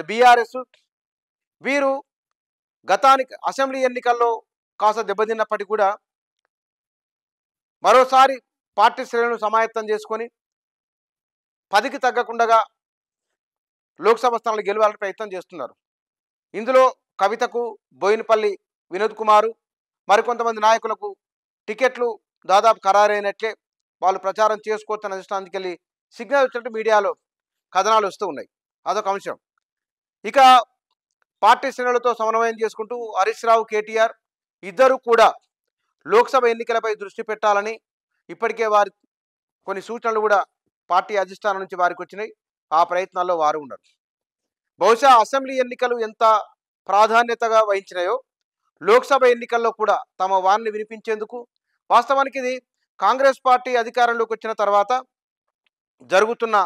BRS వీరు గతానికి assembly ఎన్నికల్లో కాస్త దెబ్బతిన్నప్పటికీ కూడా మరోసారి పార్టీ శ్రేణులను సమాయత్తం చేసుకొని 10కి తగ్గకుండా లోక్సభ స్థానాలు గెలవాలని ప్రయత్నం చేస్తున్నారు. ఇందులో కవితకు, బోయినపల్లి వినోద్ కుమారు, మరికొంతమంది నాయకులకు టికెట్లు దాదాపు ఖరారైనట్లే వాళ్ళు ప్రచారం చేసుకోవచ్చన్న అధిష్టానానికి వెళ్ళి సిగ్నల్ వచ్చినట్టు మీడియాలో కథనాలు వస్తూ ఉన్నాయి. అదొక అంశం. ఇక పార్టీ శ్రేణులతో సమన్వయం చేసుకుంటూ హరీష్ రావు, కేటీఆర్ ఇద్దరు కూడా లోక్సభ ఎన్నికలపై దృష్టి పెట్టాలని ఇప్పటికే వారి కొన్ని సూచనలు కూడా పార్టీ అధిష్టానం నుంచి వారికి వచ్చినాయి. ఆ ప్రయత్నాల్లో వారు ఉన్నారు. బహుశా అసెంబ్లీ ఎన్నికలు ఎంత ప్రాధాన్యతగా వహించినాయో లోక్సభ ఎన్నికల్లో కూడా తమ వారిని వినిపించేందుకు, వాస్తవానికి ఇది కాంగ్రెస్ పార్టీ అధికారంలోకి వచ్చిన తర్వాత జరుగుతున్న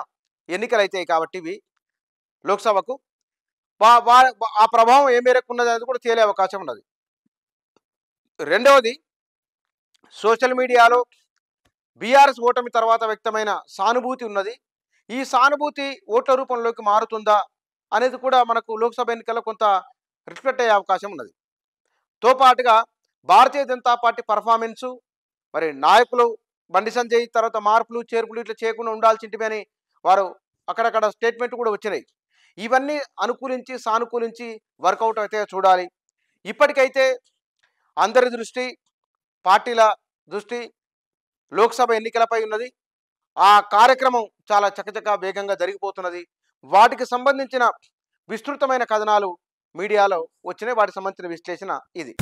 ఎన్నికలైతాయి కాబట్టి ఇవి లోక్సభకు ఆ ప్రభావం ఏ మేరకు ఉన్నది అనేది కూడా తేలే అవకాశం ఉన్నది. రెండవది, సోషల్ మీడియాలో బీఆర్ఎస్ ఓటమి తర్వాత వ్యక్తమైన సానుభూతి ఉన్నది. ఈ సానుభూతి ఓట్ల రూపంలోకి మారుతుందా అనేది కూడా మనకు లోక్సభ ఎన్నికల్లో కొంత రిఫ్లెక్ట్ అయ్యే అవకాశం ఉన్నది. తో పాటుగా భారతీయ జనతా పార్టీ పర్ఫార్మెన్సు, మరి నాయకులు బండి సంజయ్ తర్వాత మార్పులు చేర్పులు ఇట్లా చేయకుండా ఉండాల్సింటివి అని వారు అక్కడక్కడ స్టేట్మెంట్ కూడా వచ్చినాయి. ఇవన్నీ అనుకూలించి సానుకూలించి వర్కౌట్ అయితే చూడాలి. ఇప్పటికైతే అందరి దృష్టి, పార్టీల దృష్టి లోక్సభ ఎన్నికలపై ఉన్నది. ఆ కార్యక్రమం చాలా చకచకా వేగంగా జరిగిపోతున్నది. వాటికి సంబంధించిన విస్తృతమైన కథనాలు మీడియాలో వచ్చినాయి. వాటికి సంబంధించిన విశ్లేషణ ఇది.